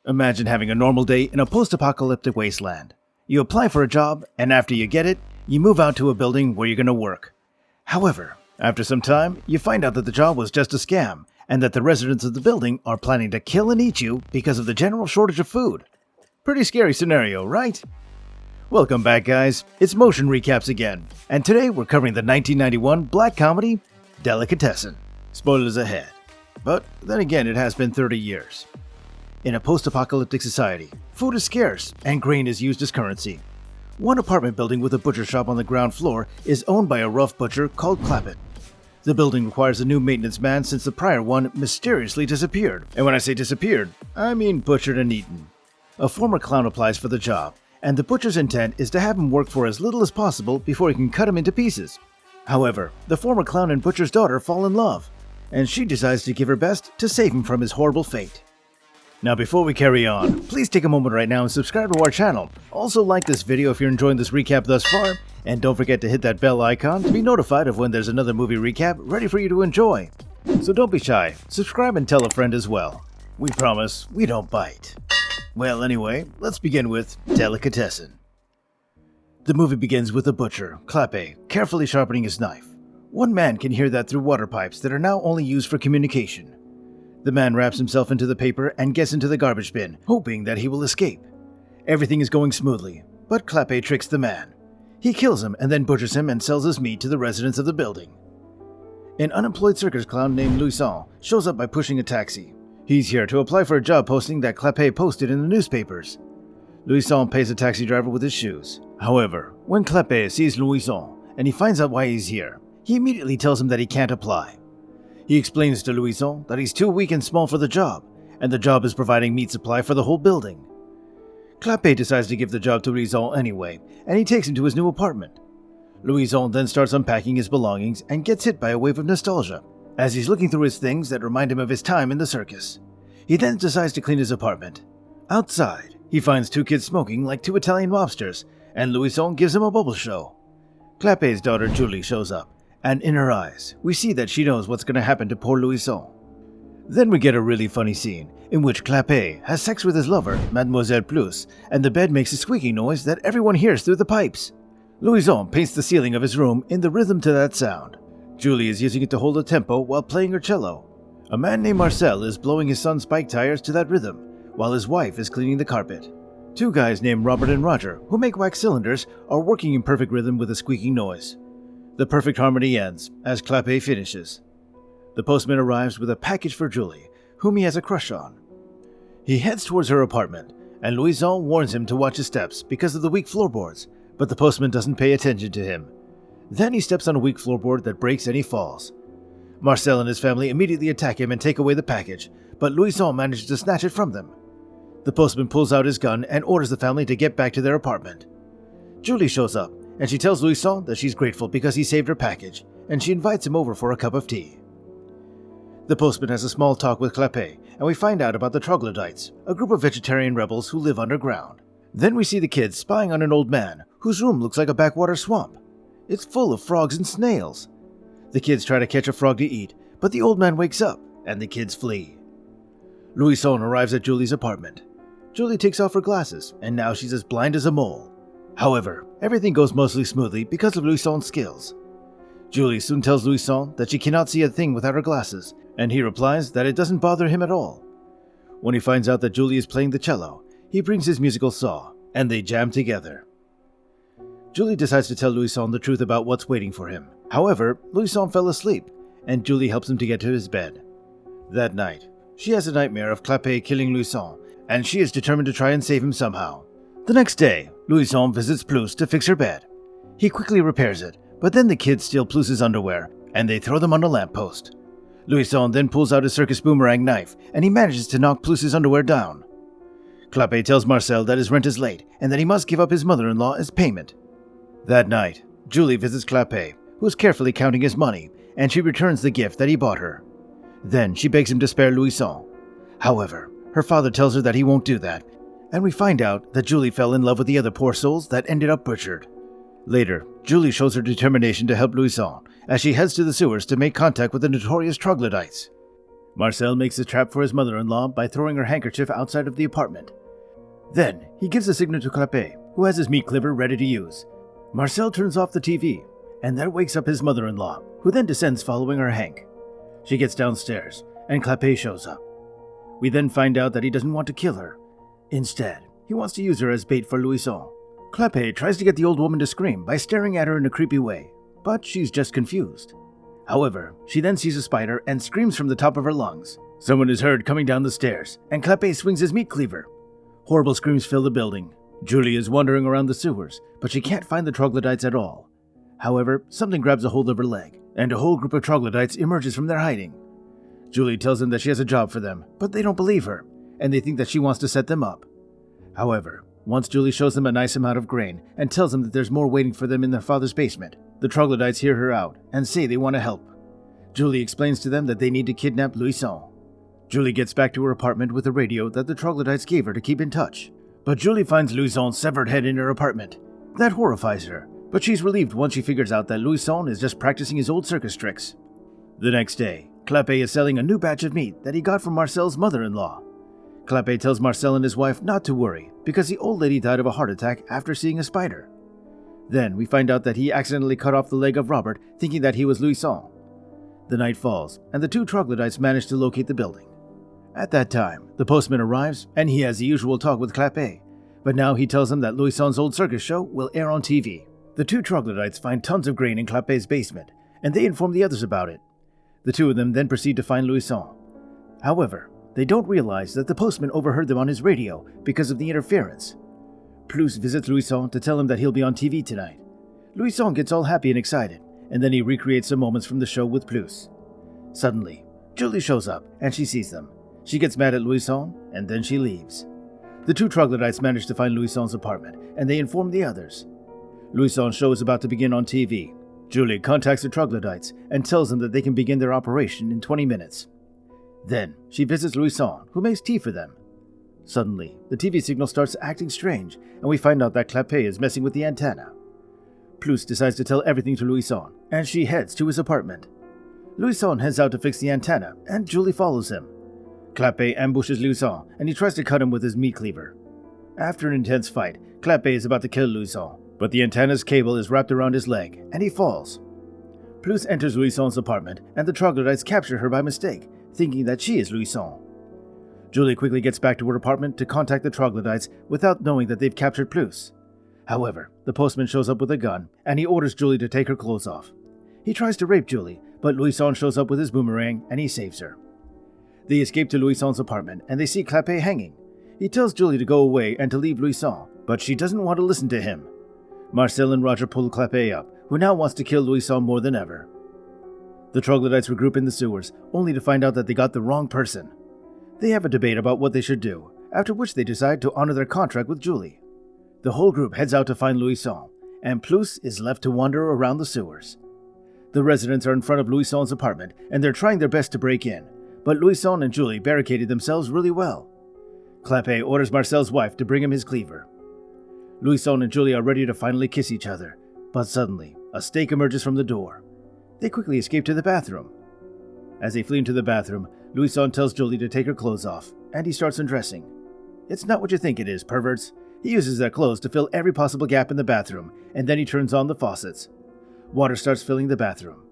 Imagine having a normal day in a post-apocalyptic wasteland. You apply for a job, and after you get it, you move out to a building where you're going to work. However, after some time, you find out that the job was just a scam, and that the residents of the building are planning to kill and eat you because of the general shortage of food. Pretty scary scenario, right? Welcome back, guys. It's Motion Recaps again, and today we're covering the 1991 black comedy, Delicatessen. Spoilers ahead. But then again, it has been 30 years. In a post-apocalyptic society, food is scarce and grain is used as currency. One apartment building with a butcher shop on the ground floor is owned by a rough butcher called Clappett. The building requires a new maintenance man since the prior one mysteriously disappeared. And when I say disappeared, I mean butchered and eaten. A former clown applies for the job, and the butcher's intent is to have him work for as little as possible before he can cut him into pieces. However, the former clown and butcher's daughter fall in love, and she decides to give her best to save him from his horrible fate. Now before we carry on, please take a moment right now and subscribe to our channel. Also like this video if you're enjoying this recap thus far, and don't forget to hit that bell icon to be notified of when there's another movie recap ready for you to enjoy. So don't be shy, subscribe and tell a friend as well. We promise we don't bite. Well anyway, let's begin with Delicatessen. The movie begins with the butcher, Clappett, carefully sharpening his knife. One man can hear that through water pipes that are now only used for communication. The man wraps himself into the paper and gets into the garbage bin, hoping that he will escape. Everything is going smoothly, but Clappett tricks the man. He kills him and then butchers him and sells his meat to the residents of the building. An unemployed circus clown named Louison shows up by pushing a taxi. He's here to apply for a job posting that Clappett posted in the newspapers. Louison pays the taxi driver with his shoes. However, when Clappett sees Louison and he finds out why he's here, he immediately tells him that he can't apply. He explains to Louison that he's too weak and small for the job, and the job is providing meat supply for the whole building. Clappett decides to give the job to Louison anyway, and he takes him to his new apartment. Louison then starts unpacking his belongings and gets hit by a wave of nostalgia, as he's looking through his things that remind him of his time in the circus. He then decides to clean his apartment. Outside, he finds two kids smoking like two Italian mobsters, and Louison gives him a bubble show. Clappett's daughter Julie shows up, and in her eyes, we see that she knows what's going to happen to poor Louison. Then we get a really funny scene, in which Clappett has sex with his lover, Mademoiselle Plus, and the bed makes a squeaking noise that everyone hears through the pipes. Louison paints the ceiling of his room in the rhythm to that sound. Julie is using it to hold a tempo while playing her cello. A man named Marcel is blowing his son's bike tires to that rhythm, while his wife is cleaning the carpet. Two guys named Robert and Roger, who make wax cylinders, are working in perfect rhythm with a squeaking noise. The perfect harmony ends as Clappett finishes. The postman arrives with a package for Julie, whom he has a crush on. He heads towards her apartment, and Louison warns him to watch his steps because of the weak floorboards, but the postman doesn't pay attention to him. Then he steps on a weak floorboard that breaks and he falls. Marcel and his family immediately attack him and take away the package, but Louison manages to snatch it from them. The postman pulls out his gun and orders the family to get back to their apartment. Julie shows up, and she tells Louison that she's grateful because he saved her package, and she invites him over for a cup of tea. The postman has a small talk with Clappett, and we find out about the troglodytes, a group of vegetarian rebels who live underground. Then we see the kids spying on an old man, whose room looks like a backwater swamp. It's full of frogs and snails. The kids try to catch a frog to eat, but the old man wakes up, and the kids flee. Louison arrives at Julie's apartment. Julie takes off her glasses, and now she's as blind as a mole. However, everything goes mostly smoothly because of Louison's skills. Julie soon tells Louison that she cannot see a thing without her glasses, and he replies that it doesn't bother him at all. When he finds out that Julie is playing the cello, he brings his musical saw, and they jam together. Julie decides to tell Louison the truth about what's waiting for him. However, Louison fell asleep, and Julie helps him to get to his bed. That night, she has a nightmare of Clappett killing Louison, and she is determined to try and save him somehow. The next day, Louison visits Plus to fix her bed. He quickly repairs it, but then the kids steal Plus's underwear, and they throw them on a lamppost. Louison then pulls out his circus boomerang knife, and he manages to knock Plus's underwear down. Clappett tells Marcel that his rent is late, and that he must give up his mother-in-law as payment. That night, Julie visits Clappett, who's carefully counting his money, and she returns the gift that he bought her. Then she begs him to spare Louison. However, her father tells her that he won't do that, and we find out that Julie fell in love with the other poor souls that ended up butchered. Later, Julie shows her determination to help Louison as she heads to the sewers to make contact with the notorious troglodytes. Marcel makes a trap for his mother-in-law by throwing her handkerchief outside of the apartment. Then, he gives a signal to Clapet, who has his meat cleaver ready to use. Marcel turns off the TV, and that wakes up his mother-in-law, who then descends following her Hank. She gets downstairs, and Clapet shows up. We then find out that he doesn't want to kill her. Instead, he wants to use her as bait for Louison. Clapet tries to get the old woman to scream by staring at her in a creepy way, but she's just confused. However, she then sees a spider and screams from the top of her lungs. Someone is heard coming down the stairs, and Clapet swings his meat cleaver. Horrible screams fill the building. Julie is wandering around the sewers, but she can't find the troglodytes at all. However, something grabs a hold of her leg, and a whole group of troglodytes emerges from their hiding. Julie tells them that she has a job for them, but they don't believe her, and they think that she wants to set them up. However, once Julie shows them a nice amount of grain and tells them that there's more waiting for them in their father's basement, the troglodytes hear her out and say they want to help. Julie explains to them that they need to kidnap Louison. Julie gets back to her apartment with a radio that the troglodytes gave her to keep in touch. But Julie finds Louison's severed head in her apartment. That horrifies her, but she's relieved once she figures out that Louison is just practicing his old circus tricks. The next day, Clapet is selling a new batch of meat that he got from Marcel's mother-in-law. Clapet tells Marcel and his wife not to worry because the old lady died of a heart attack after seeing a spider. Then we find out that he accidentally cut off the leg of Robert, thinking that he was Louison. The night falls, and the two troglodytes manage to locate the building. At that time, the postman arrives, and he has the usual talk with Clapet, but now he tells him that Louison's old circus show will air on TV. The two troglodytes find tons of grain in Clapet's basement, and they inform the others about it. The two of them then proceed to find Louison. However, they don't realize that the postman overheard them on his radio because of the interference. Plus visits Louison to tell him that he'll be on TV tonight. Louison gets all happy and excited, and then he recreates some moments from the show with Plus. Suddenly, Julie shows up, and she sees them. She gets mad at Louison, and then she leaves. The two troglodytes manage to find Louison's apartment, and they inform the others. Louison's show is about to begin on TV. Julie contacts the troglodytes and tells them that they can begin their operation in 20 minutes. Then, she visits Louison, who makes tea for them. Suddenly, the TV signal starts acting strange, and we find out that Clapet is messing with the antenna. Plus decides to tell everything to Louison, and she heads to his apartment. Louison heads out to fix the antenna, and Julie follows him. Clapet ambushes Louison, and he tries to cut him with his meat cleaver. After an intense fight, Clapet is about to kill Louison, but the antenna's cable is wrapped around his leg, and he falls. Plus enters Louison's apartment, and the troglodytes capture her by mistake, thinking that she is Louison. Julie quickly gets back to her apartment to contact the troglodytes without knowing that they've captured Plus. However, the postman shows up with a gun, and he orders Julie to take her clothes off. He tries to rape Julie, but Louison shows up with his boomerang, and he saves her. They escape to Louison's apartment, and they see Clapet hanging. He tells Julie to go away and to leave Louison, but she doesn't want to listen to him. Marcel and Roger pull Clapet up, who now wants to kill Louison more than ever. The troglodytes regroup in the sewers, only to find out that they got the wrong person. They have a debate about what they should do, after which they decide to honor their contract with Julie. The whole group heads out to find Louison, and Plus is left to wander around the sewers. The residents are in front of Louison's apartment, and they're trying their best to break in, but Louison and Julie barricaded themselves really well. Clapet orders Marcel's wife to bring him his cleaver. Louison and Julie are ready to finally kiss each other, but suddenly, a stake emerges from the door. They quickly escape to the bathroom. As they flee into the bathroom, Louison tells Julie to take her clothes off, and he starts undressing. It's not what you think it is, perverts. He uses their clothes to fill every possible gap in the bathroom, and then he turns on the faucets. Water starts filling the bathroom.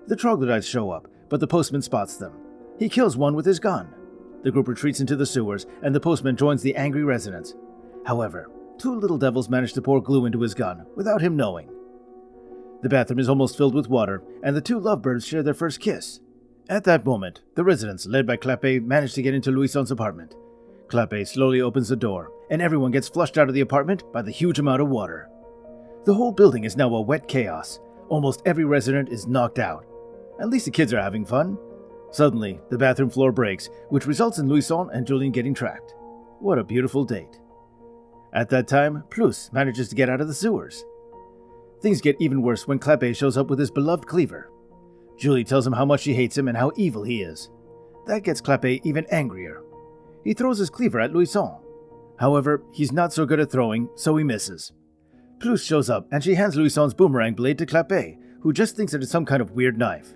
The troglodytes show up, but the postman spots them. He kills one with his gun. The group retreats into the sewers, and the postman joins the angry residents. However, two little devils manage to pour glue into his gun without him knowing. The bathroom is almost filled with water, and the two lovebirds share their first kiss. At that moment, the residents, led by Clapet, manage to get into Louison's apartment. Clapet slowly opens the door, and everyone gets flushed out of the apartment by the huge amount of water. The whole building is now a wet chaos. Almost every resident is knocked out. At least the kids are having fun. Suddenly, the bathroom floor breaks, which results in Louison and Julien getting trapped. What a beautiful date. At that time, Plus manages to get out of the sewers. Things get even worse when Clapet shows up with his beloved cleaver. Julie tells him how much she hates him and how evil he is. That gets Clapet even angrier. He throws his cleaver at Louison. However, he's not so good at throwing, so he misses. Plus shows up and she hands Louison's boomerang blade to Clapet, who just thinks that it's some kind of weird knife.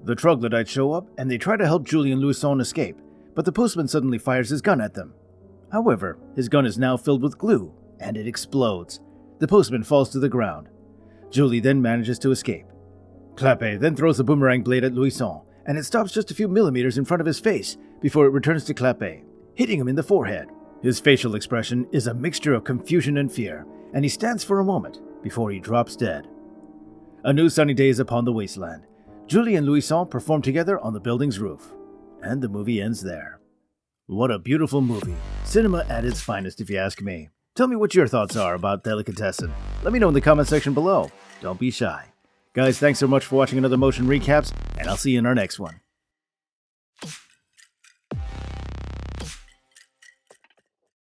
The troglodytes show up and they try to help Julie and Louison escape, but the postman suddenly fires his gun at them. However, his gun is now filled with glue, and it explodes. The postman falls to the ground. Julie then manages to escape. Clapet then throws the boomerang blade at Louison, and it stops just a few millimeters in front of his face before it returns to Clapet, hitting him in the forehead. His facial expression is a mixture of confusion and fear, and he stands for a moment before he drops dead. A new sunny day is upon the wasteland. Julie and Louison perform together on the building's roof, and the movie ends there. What a beautiful movie. Cinema at its finest, if you ask me. Tell me what your thoughts are about Delicatessen. Let me know in the comment section below. Don't be shy. Guys, thanks so much for watching another Motion Recaps, and I'll see you in our next one.